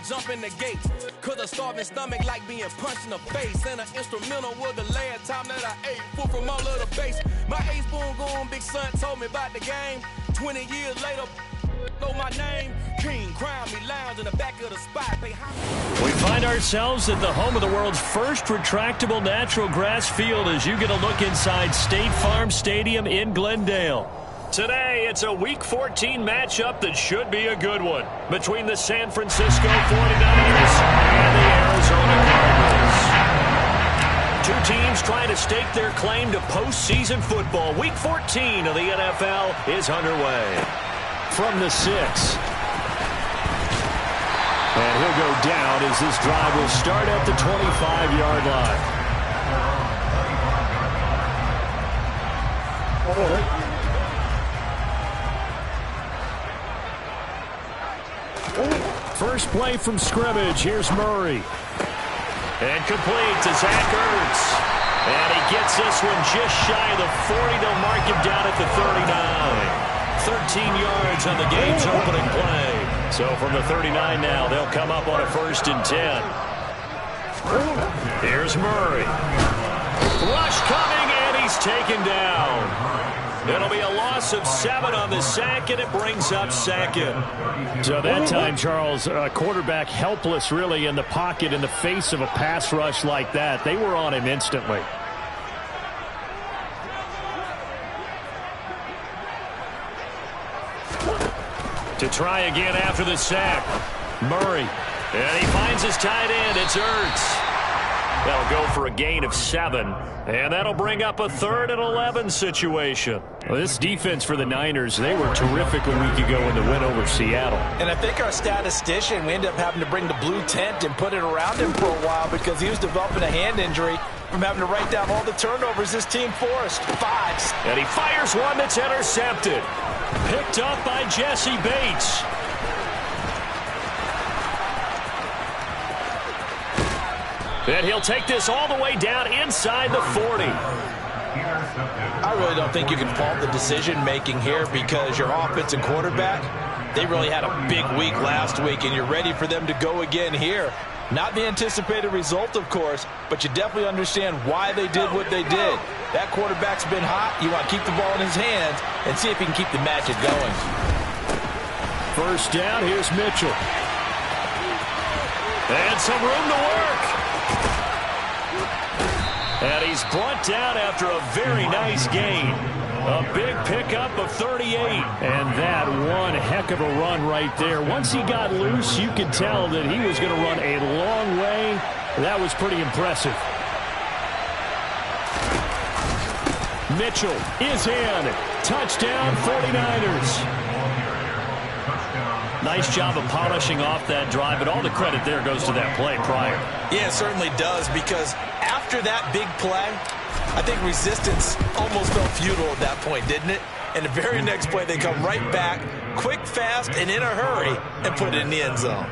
jump in the gate. Cause a starving stomach like being punched in the face. And an instrumental was the last time that I ate food from all of the base. My ace boom goon big son told me about the game. 20 years later, know my name. King, crown me, lounge in the back of the spot. We find ourselves at the home of the world's first retractable natural grass field as you get a look inside State Farm Stadium in Glendale. Today, it's a Week 14 matchup that should be a good one between the San Francisco 49ers and the Arizona Cardinals. Two teams trying to stake their claim to postseason football. Week 14 of the NFL is underway. From the 6. And he'll go down as this drive will start at the 25-yard line. First play from scrimmage. Here's Murray. And complete to Zach Ertz. And he gets this one just shy of the 40. They'll mark him down at the 39. 13 yards on the game's opening play. So from the 39 now, they'll come up on a 1st and 10. Here's Murray. Rush coming, and he's taken down. It'll be a loss of 7 on the sack, and it brings up 2nd. So that time, Charles, quarterback helpless really in the pocket in the face of a pass rush like that. They were on him instantly. To try again after the sack. Murray. And he finds his tight end. It's Ertz. That'll go for a gain of 7. And that'll bring up a 3rd and 11 situation. Well, this defense for the Niners, they were terrific a week ago in the win over Seattle. And I think our statistician, we ended up having to bring the blue tent and put it around him for a while because he was developing a hand injury from having to write down all the turnovers his team forced. 5. And he fires one that's intercepted. Picked up by Jesse Bates. And he'll take this all the way down inside the 40. I really don't think you can fault the decision-making here because your offense and quarterback, they really had a big week last week, and you're ready for them to go again here. Not the anticipated result, of course, but you definitely understand why they did what they did. That quarterback's been hot. You want to keep the ball in his hands and see if he can keep the magic going. First down, here's Mitchell. And some room to work. And he's brought down after a very nice gain. A big pickup of 38. And that one heck of a run right there. Once he got loose, you could tell that he was going to run a long way. That was pretty impressive. Mitchell is in. Touchdown 49ers. Nice job of polishing off that drive, but all the credit there goes to that play prior. Yeah, it certainly does, because after that big play, I think resistance almost felt futile at that point, didn't it? And the very next play, they come right back, quick, fast, and in a hurry, and put it in the end zone.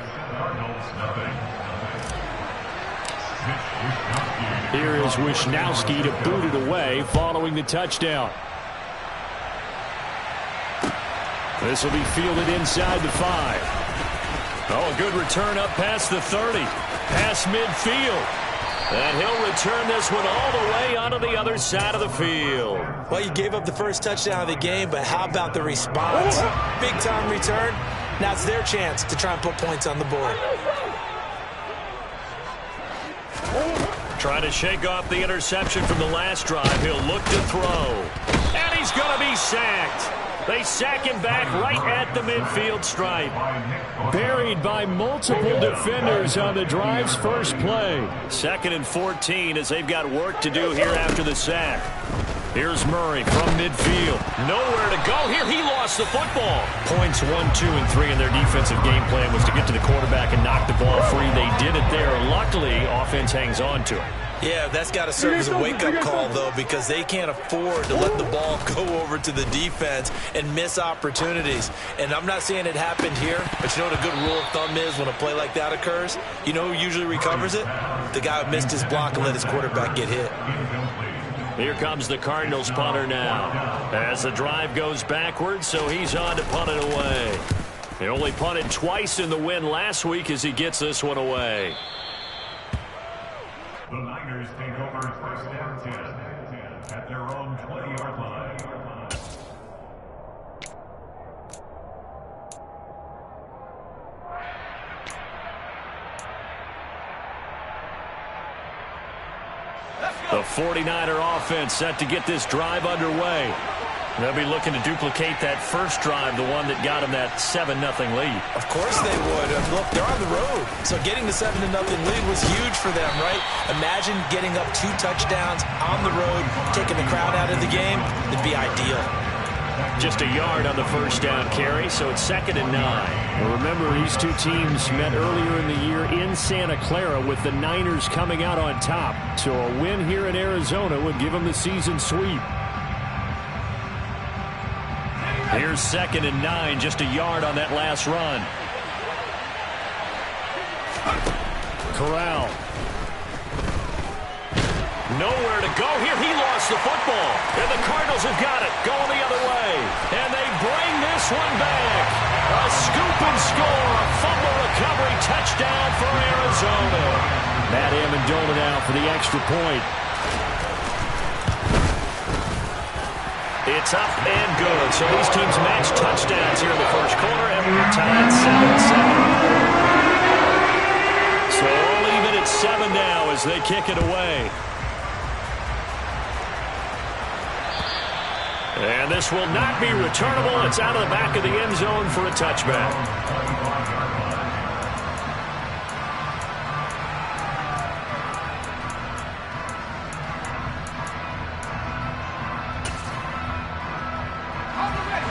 Here is Wisnowski to boot it away following the touchdown. This will be fielded inside the 5. Oh, a good return up past the 30. Past midfield. And he'll return this one all the way onto the other side of the field. Well, you gave up the first touchdown of the game, but how about the response? Big-time return. Now it's their chance to try and put points on the board. Trying to shake off the interception from the last drive. He'll look to throw. And he's going to be sacked. They sack him back right at the midfield stripe. Buried by multiple defenders on the drive's first play. 2nd and 14 as they've got work to do here after the sack. Here's Murray from midfield. Nowhere to go here. He lost the football. Points 1, 2, and 3 in their defensive game plan was to get to the quarterback and knock the ball free. They did it there. Luckily, offense hangs on to it. Yeah, that's got to serve as a wake-up call, though, because they can't afford to let the ball go over to the defense and miss opportunities. And I'm not saying it happened here, but you know what a good rule of thumb is when a play like that occurs? You know who usually recovers it? The guy who missed his block and let his quarterback get hit. Here comes the Cardinals punter now as the drive goes backwards, so he's on to punt it away. He only punted twice in the win last week as he gets this one away. The Niners take over first down 10 at their own 20-yard line. The 49er offense set to get this drive underway. They'll be looking to duplicate that first drive, the one that got them that 7-0 lead. Of course they would. Look, they're on the road, so getting the 7-0 lead was huge for them, right? Imagine getting up 2 touchdowns on the road, taking the crowd out of the game. It'd be ideal. Just a yard on the first down carry, so it's 2nd and 9. Well, remember, these two teams met earlier in the year in Santa Clara with the Niners coming out on top. So a win here in Arizona would give them the season sweep. Here's 2nd and 9, just a yard on that last run. Corral. Nowhere to go here. He lost the football. And the Cardinals have got it. Going the other way. And they bring this one back. A scoop and score. A fumble recovery touchdown for Arizona. Matt Amendola now for the extra point. It's up and good. So these teams match touchdowns here in the first quarter, and we're tied 7-7. So all even at 7 now as they kick it away. And this will not be returnable. It's out of the back of the end zone for a touchback.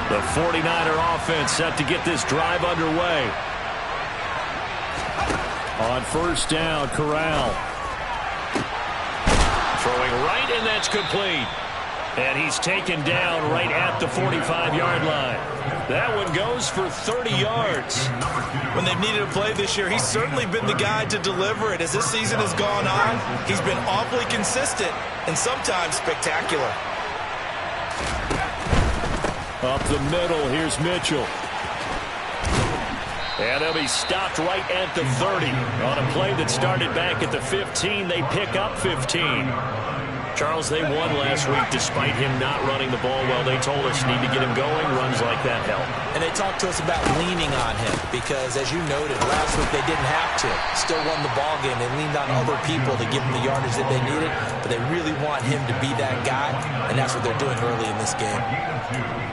The 49er offense set to get this drive underway. On first down, Corral. Throwing right, and that's complete. And he's taken down right at the 45-yard line. That one goes for 30 yards. When they've needed a play this year, he's certainly been the guy to deliver it. As this season has gone on, he's been awfully consistent and sometimes spectacular. Up the middle, here's Mitchell. And they'll be stopped right at the 30. On a play that started back at the 15, they pick up 15. Charles, they won last week despite him not running the ball well. They told us need to get him going. Runs like that help. And they talked to us about leaning on him because, as you noted, last week they didn't have to. Still won the ball game. They leaned on other people to give them the yardage that they needed, but they really want him to be that guy, and that's what they're doing early in this game.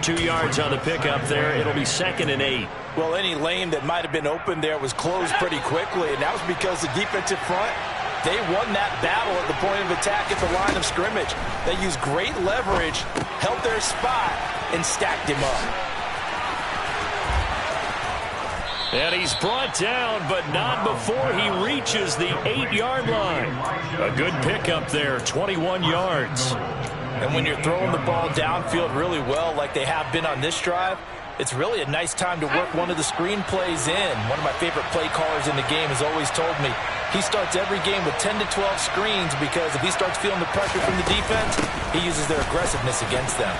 2 yards on the pickup there. It'll be 2nd and 8. Well, any lane that might have been open there was closed pretty quickly, and that was because the defensive front, they won that battle at the point of attack at the line of scrimmage. They used great leverage, held their spot, and stacked him up. And he's brought down, but not before he reaches the 8-yard line. A good pickup there, 21 yards. And when you're throwing the ball downfield really well like they have been on this drive, it's really a nice time to work one of the screen plays in. One of my favorite play callers in the game has always told me he starts every game with 10 to 12 screens because if he starts feeling the pressure from the defense, he uses their aggressiveness against them.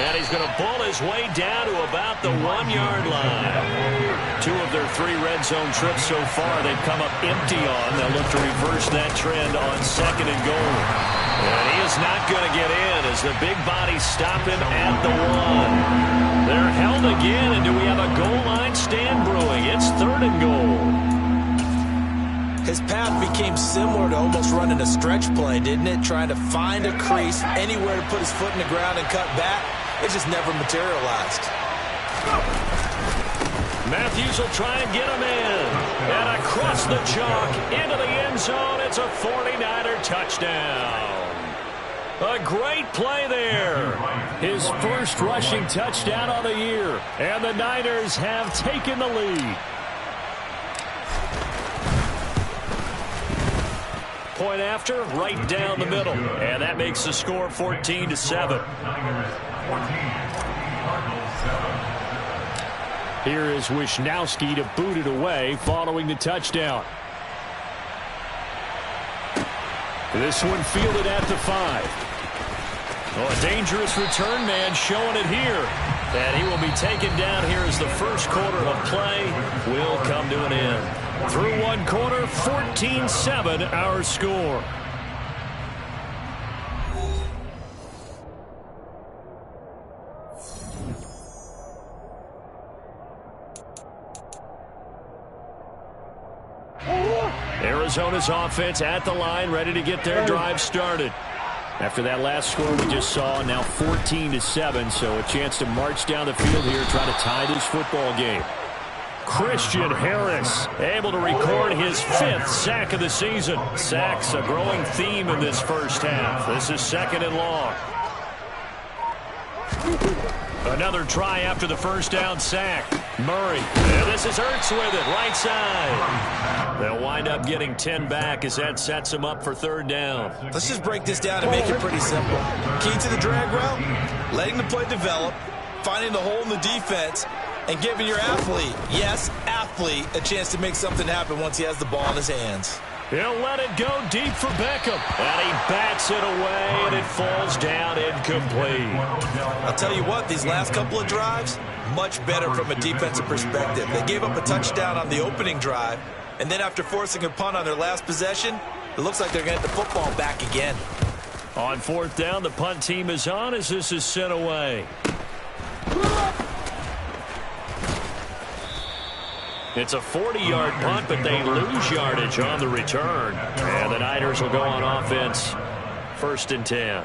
And he's going to bull his way down to about the 1-yard line. 2 of their 3 red zone trips so far they've come up empty on. They'll look to reverse that trend on 2nd and goal. And he is not going to get in as the big body stop him at the 1. They're held again, and do we have a goal line stand brewing? It's 3rd and goal. His path became similar to almost running a stretch play, didn't it? Trying to find a crease, anywhere to put his foot in the ground and cut back. It just never materialized. Matthews will try and get him in. And across the chalk, into the end zone. It's a 49er touchdown. A great play there. His first rushing touchdown of the year. And the Niners have taken the lead. Point after, right down the middle. And that makes the score 14-7. Here is Wisnowski to boot it away following the touchdown. This one fielded at the 5. Oh, a dangerous return man showing it here. And he will be taken down here as the first quarter of play will come to an end. Through one quarter, 14-7 our score. Arizona's offense at the line, ready to get their drive started. After that last score we just saw, now 14-7, so a chance to march down the field here, try to tie this football game. Christian Harris able to record his 5th sack of the season. Sacks a growing theme in this first half. This is 2nd and long. Another try after the first down sack. Murray. And this is Ertz with it, right side. They'll wind up getting 10 back as that sets them up for 3rd down. Let's just break this down and make it pretty simple. Key to the drag route, letting the play develop, finding the hole in the defense, and giving your athlete, yes, athlete, a chance to make something happen once he has the ball in his hands. He'll let it go deep for Beckham. And he bats it away, and it falls down incomplete. I'll tell you what, these last couple of drives, much better from a defensive perspective. They gave up a touchdown on the opening drive, and then after forcing a punt on their last possession, it looks like they're going to get the football back again. On 4th down, the punt team is on as this is sent away. It's a 40-yard punt, but they lose yardage on the return. And the Niners will go on offense. 1st and 10.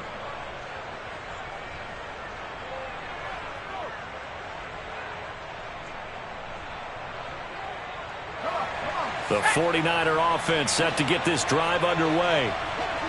The 49er offense set to get this drive underway.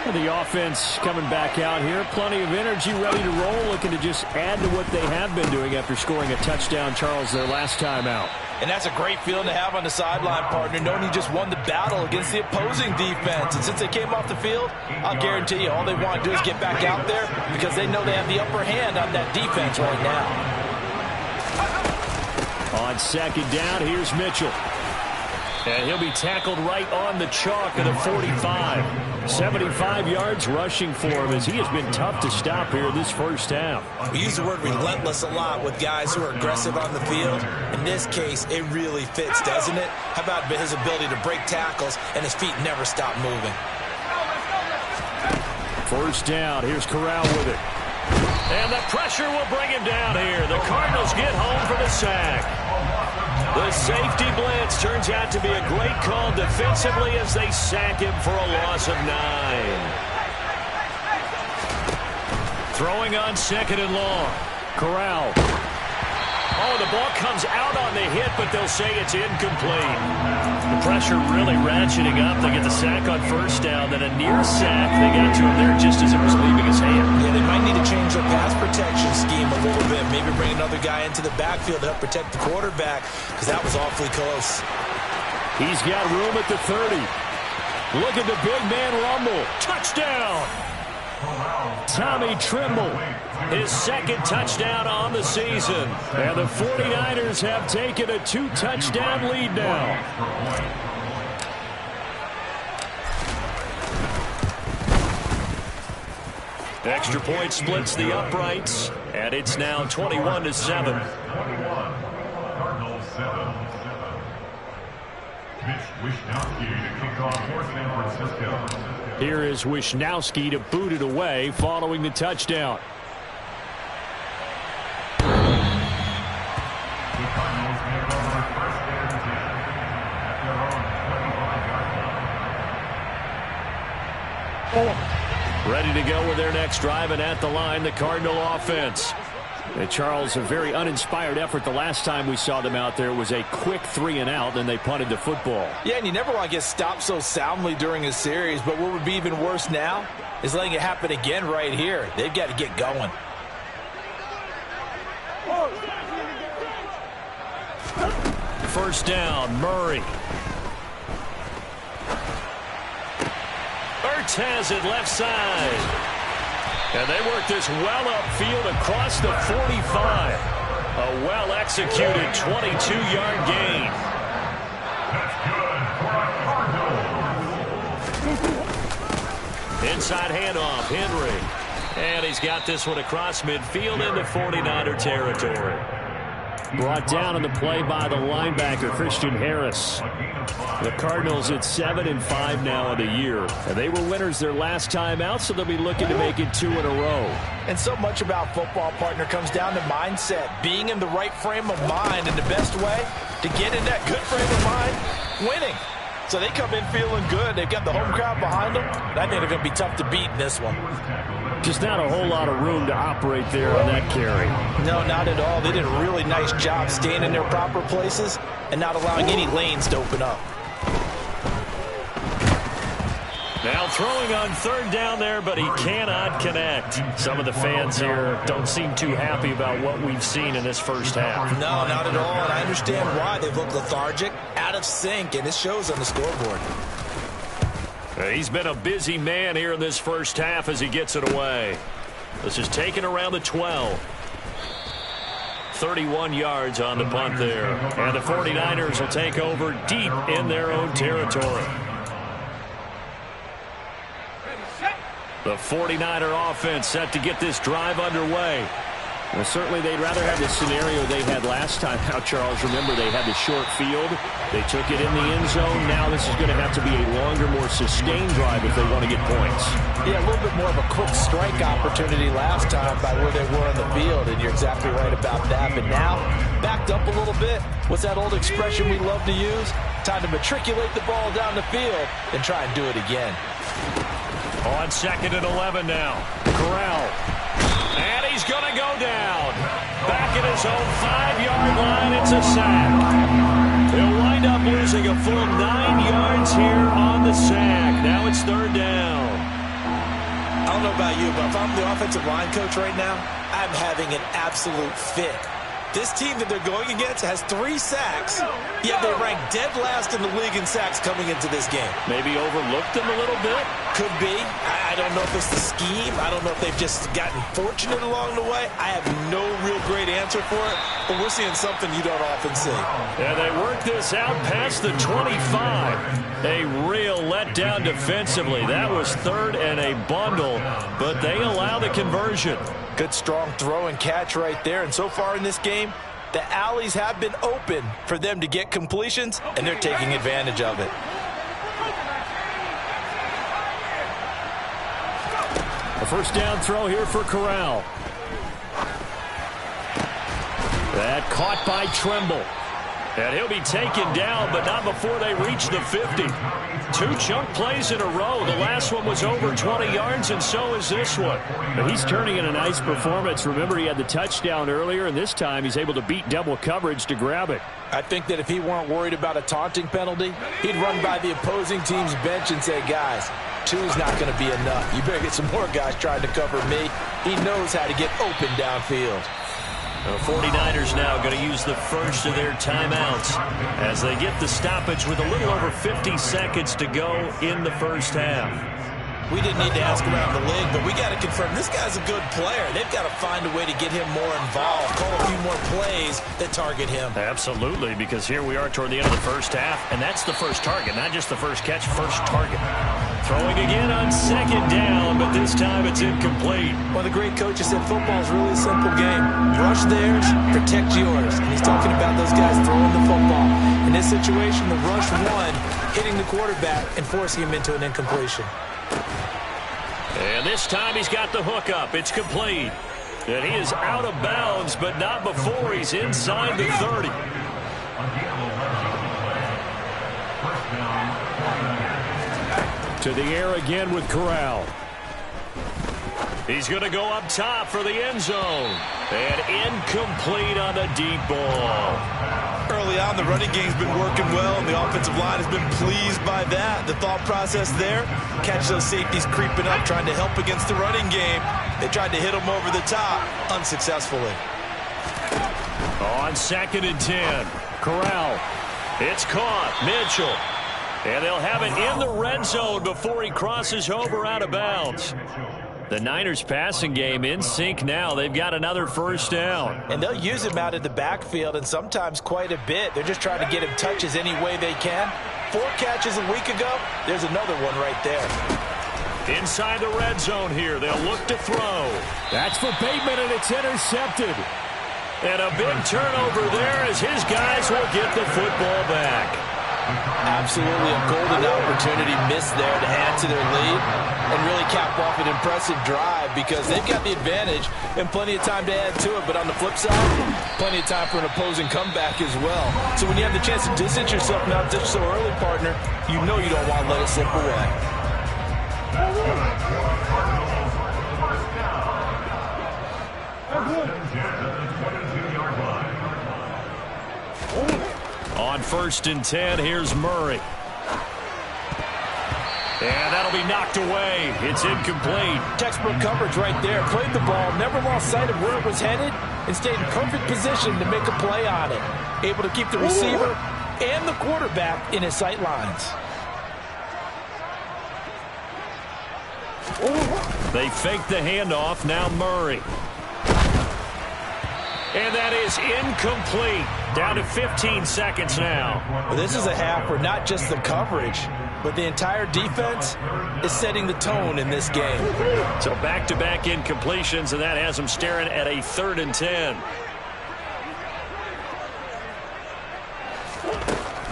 The offense coming back out here. Plenty of energy, ready to roll, looking to just add to what they have been doing after scoring a touchdown, Charles, their last time out. And that's a great feeling to have on the sideline, partner, knowing you just won the battle against the opposing defense. And since they came off the field, I'll guarantee you all they want to do is get back out there because they know they have the upper hand on that defense right now. On 2nd down, here's Mitchell. And he'll be tackled right on the chalk of the 45. 75 yards rushing for him as he has been tough to stop here this first half. We use the word relentless a lot with guys who are aggressive on the field. In this case, it really fits, doesn't it? How about his ability to break tackles and his feet never stop moving? 1st down. Here's Corral with it. And the pressure will bring him down here. The Cardinals get home for the sack. The safety blitz turns out to be a great call defensively as they sack him for a loss of 9. Throwing on 2nd and long. Corral. Oh, the ball comes out on the hit, but they'll say it's incomplete. The pressure really ratcheting up. They get the sack on 1st down, then a near sack. They got to him there just as it was leaving his hand. Yeah, they might need to change their pass protection scheme a little bit. Maybe bring another guy into the backfield to help protect the quarterback because that was awfully close. He's got room at the 30. Look at the big man rumble. Touchdown! Tommy Tremble, his 2nd touchdown on the season. And the 49ers have taken a 2-touchdown lead now. Extra point splits the uprights, and it's now 21-7. Cardinals 7. Mitch Wishnowsky to kick off for San Francisco. Here is Wishnowsky to boot it away following the touchdown. The Cardinals take over 1st and 10 at their own 25-yard line. Ready to go with their next drive, and at the line, the Cardinal offense. And Charles, a very uninspired effort the last time we saw them out there. It was a quick 3-and-out, and they punted the football. Yeah, and you never want to get stopped so soundly during a series, but what would be even worse now is letting it happen again right here. They've got to get going. First down, Murray. Ertz has it left side. And they work this well upfield across the 45. A well-executed 22-yard gain. That's good for a Cardinal. Inside handoff, Henry. And he's got this one across midfield into 49er territory. Brought down on the play by the linebacker, Christian Harris. The Cardinals at 7-5 now in the year. And they were winners their last time out, so they'll be looking to make it 2 in a row. And so much about football, partner, comes down to mindset. Being in the right frame of mind, and the best way to get in that good frame of mind, winning. So they come in feeling good. They've got the home crowd behind them. I think they're going to be tough to beat in this one. Just not a whole lot of room to operate there on that carry. No, not at all. They did a really nice job staying in their proper places and not allowing any lanes to open up. Now throwing on third down there, but he cannot connect. Some of the fans here don't seem too happy about what we've seen in this first half. No, not at all, and I understand why. They look lethargic, out of sync, and it shows on the scoreboard. He's been a busy man here in this first half as he gets it away. This is taken around the 12. 31 yards on the punt there. And the 49ers will take over deep in their own territory. The 49er offense set to get this drive underway. Well, certainly they'd rather have the scenario they had last time out, Charles. Remember, they had the short field. They took it in the end zone. Now this is going to have to be a longer, more sustained drive if they want to get points. Yeah, a little bit more of a quick strike opportunity last time by where they were on the field, and you're exactly right about that. But now, backed up a little bit. What's that old expression we love to use? Time to matriculate the ball down the field and try and do it again. On 2nd and 11 now. Corral. And he's going to go down. Back at his own 5-yard line. It's a sack. He'll wind up losing a full 9 yards here on the sack. Now it's third down. I don't know about you, but if I'm the offensive line coach right now, I'm having an absolute fit. This team that they're going against has 3 sacks, yet they rank dead last in the league in sacks coming into this game. Maybe overlooked them a little bit? Could be. I don't know if it's the scheme. I don't know if they've just gotten fortunate along the way. I have no real great answer for it, but we're seeing something you don't often see. And they work this out past the 25. A real letdown defensively. That was third and a bundle, but they allow the conversion. Good strong throw and catch right there. And so far in this game, the alleys have been open for them to get completions, and they're taking advantage of it. A first down throw here for Corral. That caught by Tremble. And he'll be taken down, but not before they reach the 50. 2 chunk plays in a row. The last one was over 20 yards, and so is this one. But he's turning in a nice performance. Remember, he had the touchdown earlier, and this time he's able to beat double coverage to grab it. I think that if he weren't worried about a taunting penalty, he'd run by the opposing team's bench and say, guys, 2's not going to be enough. You better get some more guys trying to cover me. He knows how to get open downfield. The 49ers now going to use the first of their timeouts as they get the stoppage with a little over 50 seconds to go in the first half. We didn't need to ask around the league, but we got to confirm this guy's a good player. They've got to find a way to get him more involved, call a few more plays that target him. Absolutely, because here we are toward the end of the first half, and that's the first target, not just the first catch, first target. Throwing again on 2nd down, but this time it's incomplete. One of the great coaches said football is really a simple game. Rush theirs, protect yours. And he's talking about those guys throwing the football. In this situation, the rush won, hitting the quarterback and forcing him into an incompletion. And this time he's got the hook up. It's complete. And he is out of bounds, but not before he's inside the 30. To the air again with Corral. He's going to go up top for the end zone. And incomplete on the deep ball. Early on, the running game's been working well, and the offensive line has been pleased by that. The thought process there, catch those safeties creeping up, trying to help against the running game. They tried to hit them over the top, unsuccessfully. On 2nd and 10, Corral. It's caught. Mitchell. And they'll have it in the red zone before he crosses over out of bounds. The Niners passing game in sync now. They've got another first down. And they'll use him out of the backfield, and sometimes quite a bit. They're just trying to get him touches any way they can. 4 catches a week ago. There's another one right there. Inside the red zone here. They'll look to throw. That's for Bateman, and it's intercepted. And a big turnover there as his guys will get the football back. Absolutely a golden opportunity missed there to add to their lead and really cap off an impressive drive because they've got the advantage and plenty of time to add to it. But on the flip side, plenty of time for an opposing comeback as well. So when you have the chance to distance yourself not just so early, partner, you know you don't want to let it slip away. On 1st and 10, here's Murray. And that'll be knocked away. It's incomplete. Textbook coverage right there. Played the ball, never lost sight of where it was headed, and stayed in perfect position to make a play on it. Able to keep the receiver and the quarterback in his sight lines. They fake the handoff. Now Murray. And that is incomplete. Down to 15 seconds now. Well, this is a half where not just the coverage, but the entire defense is setting the tone in this game. So back-to-back incompletions, and that has them staring at a 3rd and 10.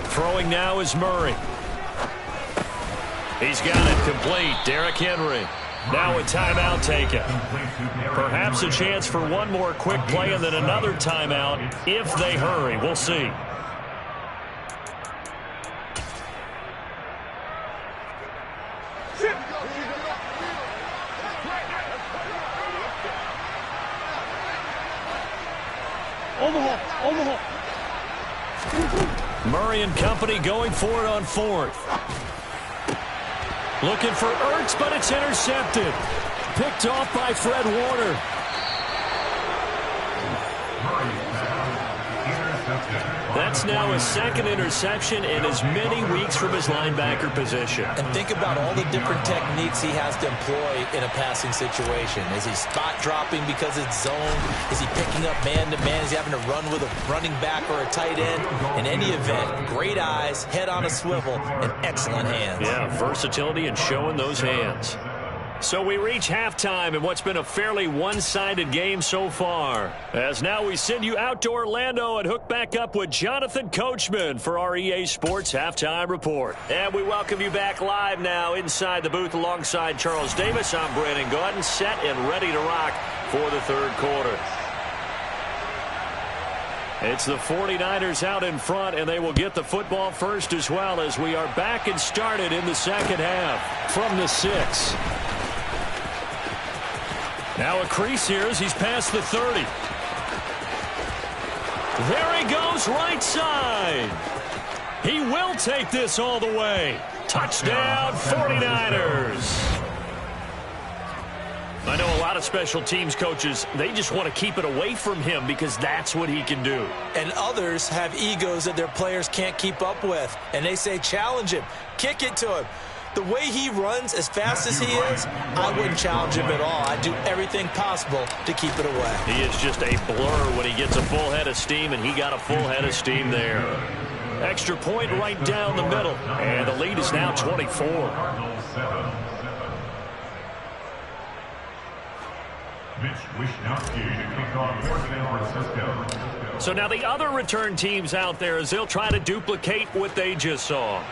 Throwing now is Murray. He's got it complete. Derrick Henry. Now a timeout taken. Perhaps a chance for one more quick play and then another timeout if they hurry. We'll see. Murray and company going for it on 4th. Looking for Ertz, but it's intercepted. Picked off by Fred Warner. That's now his 2nd interception in as many weeks from his linebacker position. And think about all the different techniques he has to employ in a passing situation. Is he spot dropping because it's zone? Is he picking up man-to-man? Is he having to run with a running back or a tight end? In any event, great eyes, head on a swivel, and excellent hands. Yeah, versatility and showing those hands. So we reach halftime in what's been a fairly one-sided game so far. As now we send you out to Orlando and hook back up with Jonathan Coachman for our EA Sports Halftime Report. And we welcome you back live now inside the booth alongside Charles Davis. I'm Brandon Gaudin, set and ready to rock for the 3rd quarter. It's the 49ers out in front, and they will get the football first as well as we are back and started in the 2nd half from the 6. Now a crease here as he's past the 30. There he goes, right side. He will take this all the way. Touchdown, 49ers. I know a lot of special teams coaches, they just want to keep it away from him because that's what he can do. And others have egos that their players can't keep up with. And they say, challenge him, kick it to him. The way he runs as fast as he is, I wouldn't challenge him at all. I'd do everything possible to keep it away. He is just a blur when he gets a full head of steam, and he got a full head of steam there. Extra point right down the middle, and the lead is now 24. So now the other return teams out there as they'll try to duplicate what they just saw.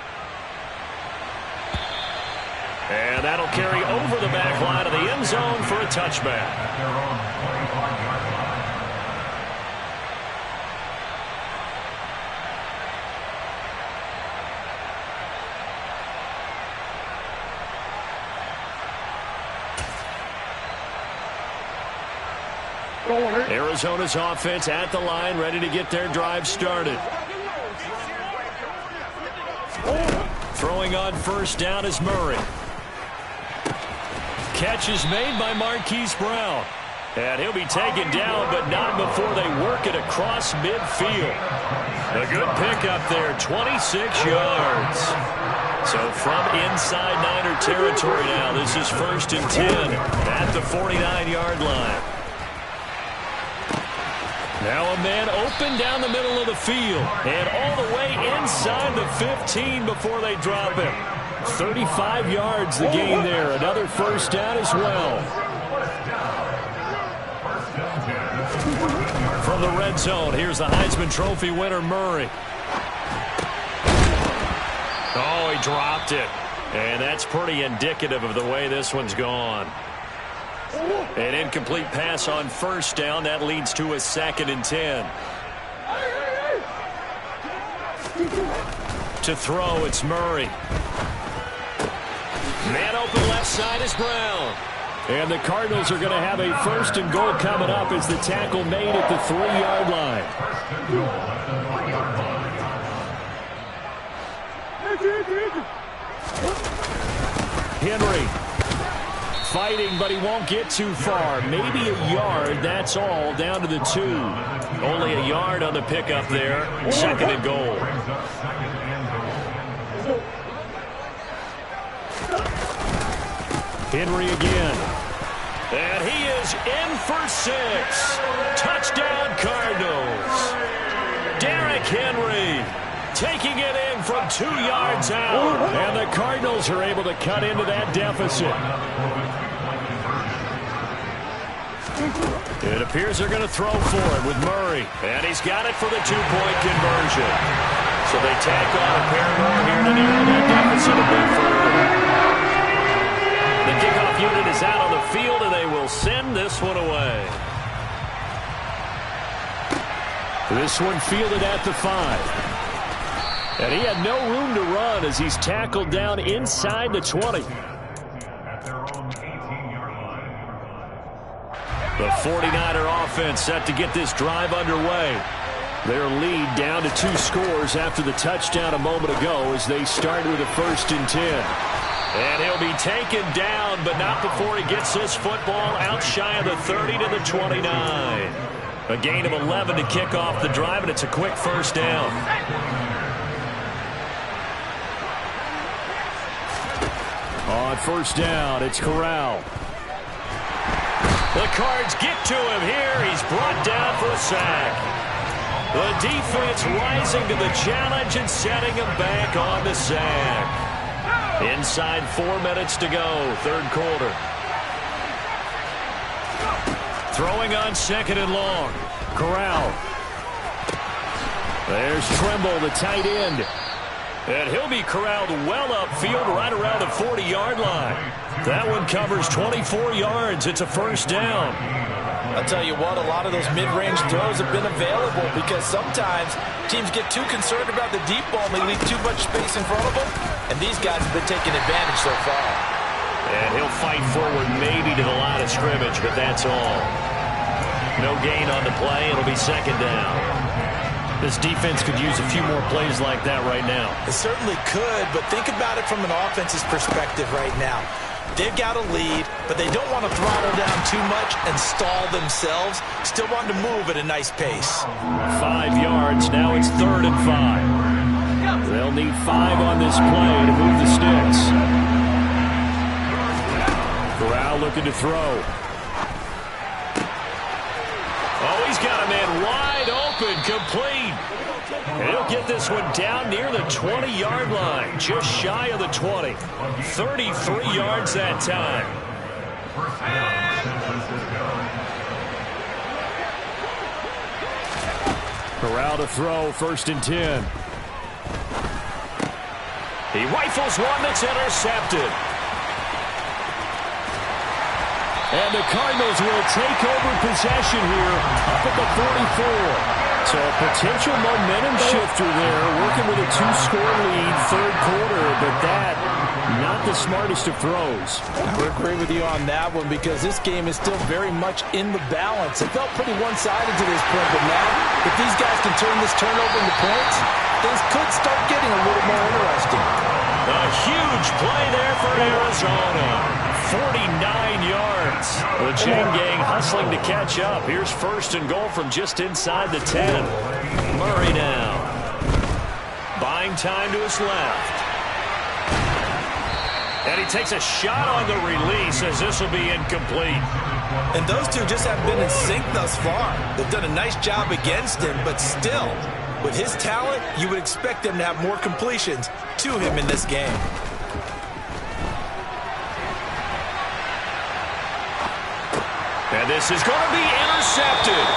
And that'll carry over the back line of the end zone for a touchback. Arizona's offense at the line, ready to get their drive started. Throwing on 1st down is Murray. Catch is made by Marquise Brown. And he'll be taken down, but not before they work it across midfield. A good pickup there, 26 yards. So from inside Niner territory now, this is 1st and 10 at the 49-yard line. Now a man open down the middle of the field and all the way inside the 15 before they drop him. 35 yards the gain there. Another first down as well. From the red zone, here's the Heisman Trophy winner, Murray. Oh, he dropped it. And that's pretty indicative of the way this one's gone. An incomplete pass on first down. That leads to a 2nd and 10. To throw, it's Murray. Man open left side is Brown. And the Cardinals are going to have a 1st and goal coming up as the tackle made at the 3-yard line. Henry fighting, but he won't get too far. Maybe a yard, that's all, down to the 2. Only a yard on the pickup there. 2nd and goal. Henry again. And he is in for 6. Touchdown, Cardinals. Derrick Henry taking it in from 2 yards out. And the Cardinals are able to cut into that deficit. It appears they're going to throw for it with Murray. And he's got it for the 2-point conversion. So they tack on a pair more here to narrow that deficit a bit further. The kickoff unit is out on the field, and they will send this one away. This one fielded at the 5. And he had no room to run as he's tackled down inside the 20. The 49er offense set to get this drive underway. Their lead down to 2 scores after the touchdown a moment ago as they start with a 1st and 10. And he'll be taken down, but not before he gets this football out shy of the 30 to the 29. A gain of 11 to kick off the drive, and it's a quick 1st down. On 1st down, it's Corral. The Cards get to him here. He's brought down for a sack. The defense rising to the challenge and setting him back on the sack. Inside 4 minutes to go, 3rd quarter. Throwing on 2nd and long. Corral. There's Tremble, the tight end. And he'll be corralled well upfield right around the 40-yard line. That one covers 24 yards. It's a 1st down. I'll tell you what, a lot of those mid-range throws have been available because sometimes teams get too concerned about the deep ball and they leave too much space in front of them. And these guys have been taking advantage so far. And he'll fight forward maybe to the line of scrimmage, but that's all. No gain on the play. It'll be 2nd down. This defense could use a few more plays like that right now. It certainly could, but think about it from an offense's perspective right now. They've got a lead, but they don't want to throttle down too much and stall themselves. Still want to move at a nice pace. 5 yards. Now it's 3rd and 5. They'll need 5 on this play to move the sticks. Corral looking to throw. Oh, he's got a man wide open, complete. And he'll get this one down near the 20-yard line, just shy of the 20. 33 yards that time. Corral to throw, 1st and 10. He rifles one that's intercepted. And the Cardinals will take over possession here up at the 44. So a potential momentum shifter there, working with a 2-score lead, 3rd quarter, but that, not the smartest of throws. I would agree with you on that one because this game is still very much in the balance. It felt pretty one-sided to this point, but now, if these guys can turn this turnover into points, things could start getting a little more interesting. A huge play there for Arizona. 49 yards. The chain gang hustling to catch up. Here's 1st and goal from just inside the 10. Murray now. Buying time to his left. And he takes a shot on the release as this will be incomplete. And those two just haven't been in sync thus far. They've done a nice job against him, but still, with his talent, you would expect them to have more completions to him in this game. And this is going to be intercepted.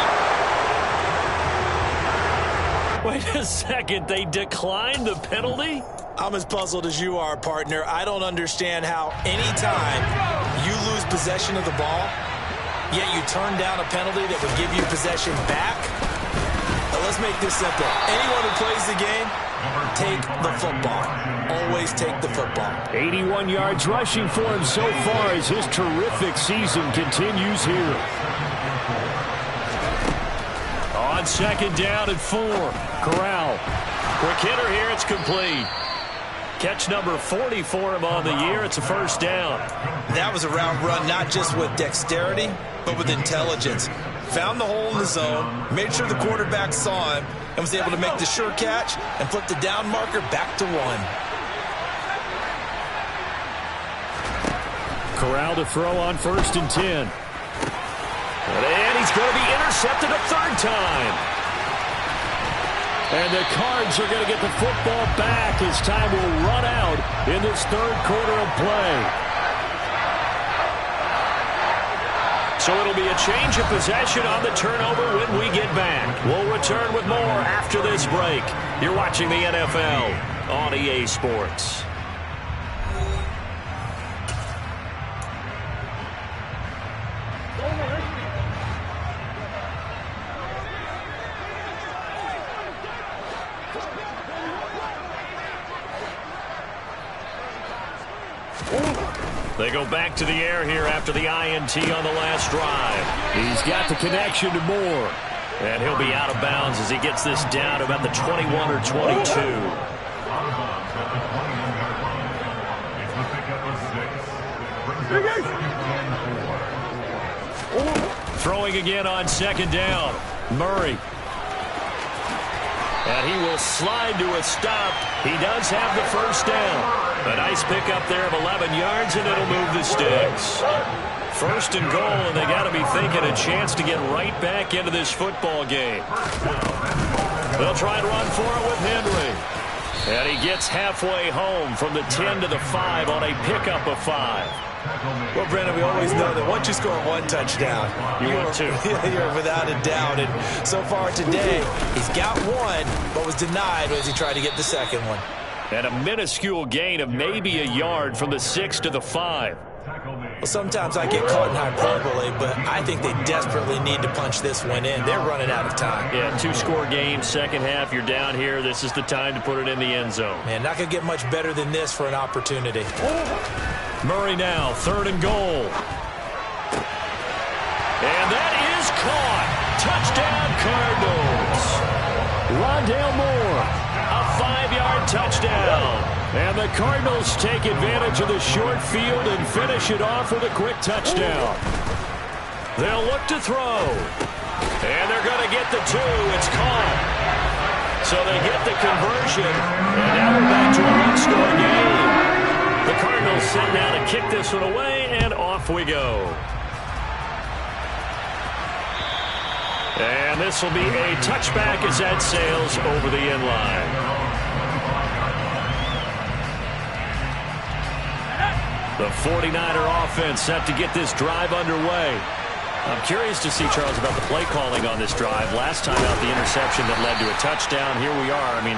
Wait a second. They declined the penalty? I'm as puzzled as you are, partner. I don't understand how anytime you lose possession of the ball, yet you turn down a penalty that would give you possession back. Now let's make this simple. Anyone who plays the game, take the football. Always take the football. 81 yards rushing for him so far as his terrific season continues here. On second down and 4. Corral. Quick hitter here. It's complete. Catch number 40 for him on the year. It's a first down. That was a route run, not just with dexterity, but with intelligence. Found the hole in the zone, made sure the quarterback saw him, and was able to make the sure catch and flip the down marker back to 1. Corral to throw on first and 10. And he's going to be intercepted a third time. And the Cards are going to get the football back as time will run out in this third quarter of play. So it'll be a change of possession on the turnover when we get back. We'll return with more after this break. You're watching the NFL on EA Sports. They go back to the air here after the INT on the last drive. He's got the connection to Moore. And he'll be out of bounds as he gets this down to about the 21 or 22. Throwing again on second down. Murray. And he will slide to a stop. He does have the first down. A nice pickup there of 11 yards, and it'll move the sticks. First and goal, and they got to be thinking a chance to get right back into this football game. They'll try and run for it with Henry. And he gets halfway home from the 10 to the 5 on a pickup of 5. Well, Brandon, we always know that once you score one touchdown, you want two. You're without a doubt. And so far today, he's got one, but was denied as he tried to get the second one. And a minuscule gain of maybe a yard from the 6 to the 5. Well, sometimes I get caught in hyperbole, but I think they desperately need to punch this one in. They're running out of time. Yeah, 2-score game, second half, you're down here. This is the time to put it in the end zone. Man, not going to get much better than this for an opportunity. Murray now, third and goal. And that is caught. Touchdown, Cardinals. Rondale Moore, a 5-yard touchdown. And the Cardinals take advantage of the short field and finish it off with a quick touchdown. They'll look to throw. And they're going to get the 2. It's caught. So they get the conversion. And now we're back to a one-score game. The Cardinals set now to kick this one away, and off we go. And this will be a touchback as that sails over the end line. The 49er offense set to get this drive underway. I'm curious to see, Charles, about the play calling on this drive. Last time out, the interception that led to a touchdown. Here we are. I mean,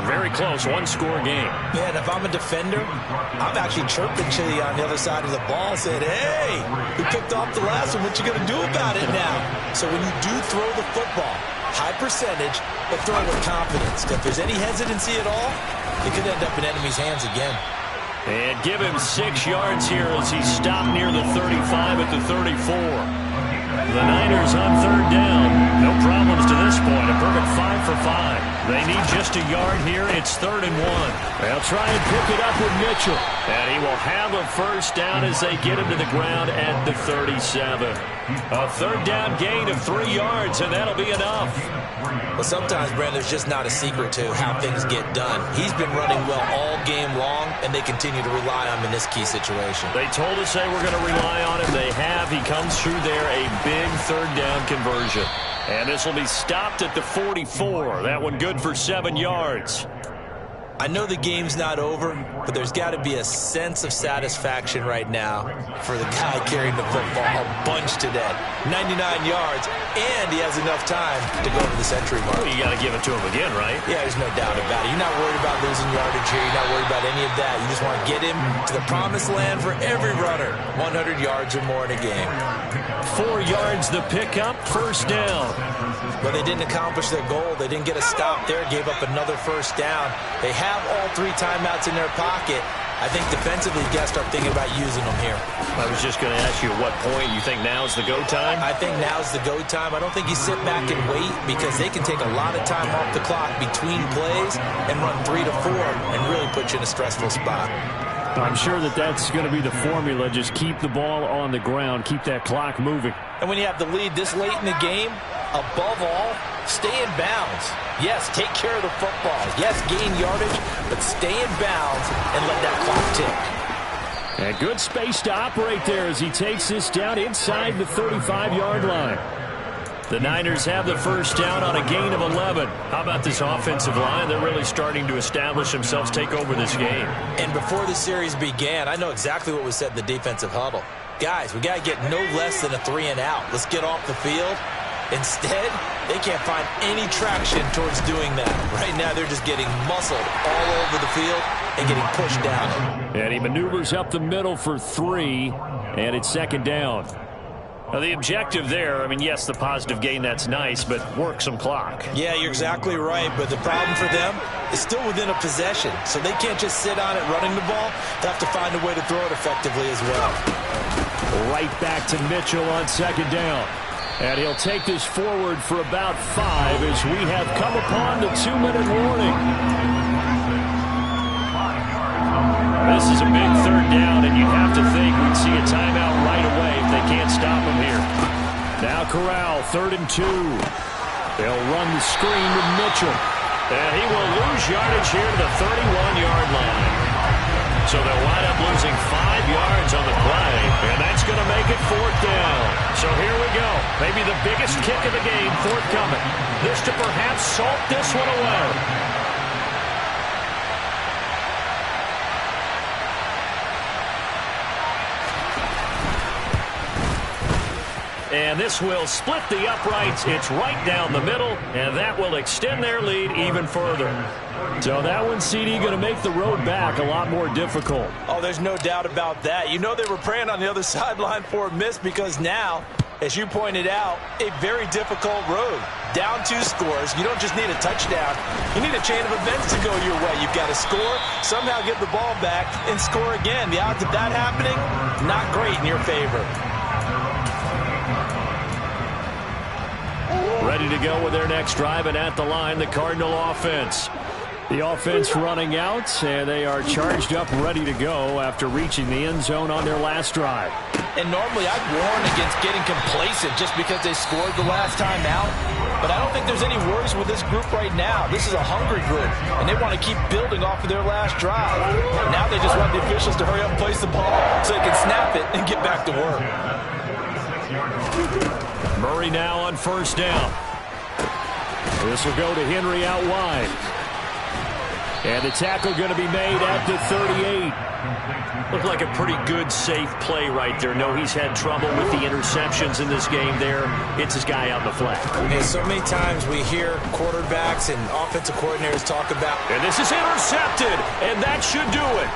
very close, one-score game. Yeah, and if I'm a defender, I'm actually chirping to you on the other side of the ball, saying, hey, we picked off the last one. What you going to do about it now? So when you do throw the football, high percentage, but throw it with confidence. If there's any hesitancy at all, it could end up in enemy's hands again. And give him 6 yards here as he stopped near the 35 at the 34. The Niners on third down. No problems to this point. A perfect 5 for 5. They need just a yard here. It's 3rd and 1. They'll try and pick it up with Mitchell. And he will have a first down as they get him to the ground at the 37. A third down gain of 3 yards, and that'll be enough. Well, sometimes, Brandon, there's just not a secret to how things get done. He's been running well all game long, and they continue to rely on him in this key situation. They told us they were going to rely on him. They have. He comes through there, a big third down conversion. And this will be stopped at the 44. That one good for 7 yards. I know the game's not over, but there's got to be a sense of satisfaction right now for the guy carrying the football a bunch today. 99 yards, and he has enough time to go to the century mark. Well, you got to give it to him again, right? Yeah, there's no doubt about it. You're not worried about losing yardage here. You're not worried about any of that. You just want to get him to the promised land for every runner. 100 yards or more in a game. 4 yards the pickup, first down. But they didn't accomplish their goal. They didn't get a stop there, gave up another first down. They have all 3 timeouts in their pocket. I think defensively, you got to start thinking about using them here. I was just going to ask you at what point you think now's the go time? I think now's the go time. I don't think you sit back and wait because they can take a lot of time off the clock between plays and run 3 to 4 and really put you in a stressful spot. I'm sure that's going to be the formula. Just keep the ball on the ground. Keep that clock moving. And when you have the lead this late in the game, above all, stay in bounds. Yes, take care of the football. Yes, gain yardage, but stay in bounds and let that clock tick. And good space to operate there as he takes this down inside the 35-yard line. The Niners have the first down on a gain of 11. How about this offensive line? They're really starting to establish themselves, take over this game. And before the series began, I know exactly what was said in the defensive huddle. Guys, we got to get no less than a 3-and-out. Let's get off the field. Instead, they can't find any traction towards doing that. Right now, they're just getting muscled all over the field and getting pushed down. And he maneuvers up the middle for 3, and it's second down. Now, the objective there, I mean, yes, the positive gain, that's nice, but work some clock. Yeah, you're exactly right, but the problem for them is still within a possession, so they can't just sit on it running the ball. They have to find a way to throw it effectively as well. Right back to Mitchell on second down. And he'll take this forward for about 5 as we have come upon the 2-minute warning. This is a big third down, and you'd have to think we'd see a timeout right away if they can't stop him here. Now Corral, 3rd and 2. They'll run the screen with Mitchell. And he will lose yardage here to the 31-yard line. So they'll wind up losing 5 yards on the play, and that's going to make it 4th down. So here we go. Maybe the biggest kick of the game forthcoming. This to perhaps salt this one away. And this will split the uprights. It's right down the middle, and that will extend their lead even further. So that one, CD, going to make the road back a lot more difficult. Oh, there's no doubt about that. You know they were praying on the other sideline for a miss because now, as you pointed out, a very difficult road. Down 2 scores. You don't just need a touchdown. You need a chain of events to go your way. You've got to score, somehow get the ball back, and score again. The odds of that happening, not great in your favor. Ready to go with their next drive, and at the line, the Cardinal offense. The offense running out, and they are charged up, ready to go after reaching the end zone on their last drive. And normally I'd warn against getting complacent just because they scored the last time out. But I don't think there's any worries with this group right now. This is a hungry group, and they want to keep building off of their last drive. Now they just want the officials to hurry up and place the ball so they can snap it and get back to work. Murray now on first down. This will go to Henry out wide. And the tackle going to be made at the 38. Looked like a pretty good, safe play right there. No, he's had trouble with the interceptions in this game there. It's his guy out in the flat. Yeah, so many times we hear quarterbacks and offensive coordinators talk about... And this is intercepted, and that should do it.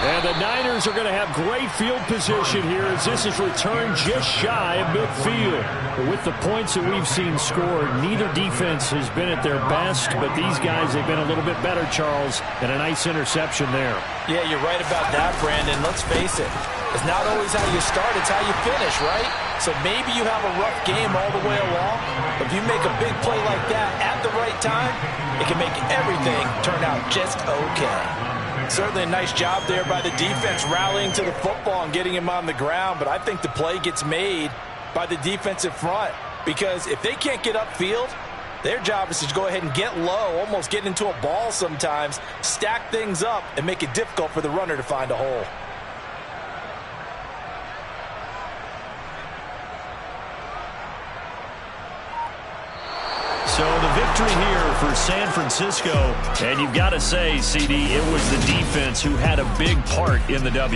And the Niners are going to have great field position here as this is returned just shy of midfield. But with the points that we've seen scored, neither defense has been at their best, but these guys have been a little bit better, Charles, and a nice interception there. Yeah, you're right about that, Brandon. Let's face it. It's not always how you start, it's how you finish, right? So maybe you have a rough game all the way along, but if you make a big play like that at the right time, it can make everything turn out just okay. Certainly a nice job there by the defense rallying to the football and getting him on the ground, but I think the play gets made by the defensive front because if they can't get upfield, their job is to go ahead and get low, almost get into a ball sometimes, stack things up, and make it difficult for the runner to find a hole. So the victory here for San Francisco. And you've got to say, CD, it was the defense who had a big part in the W.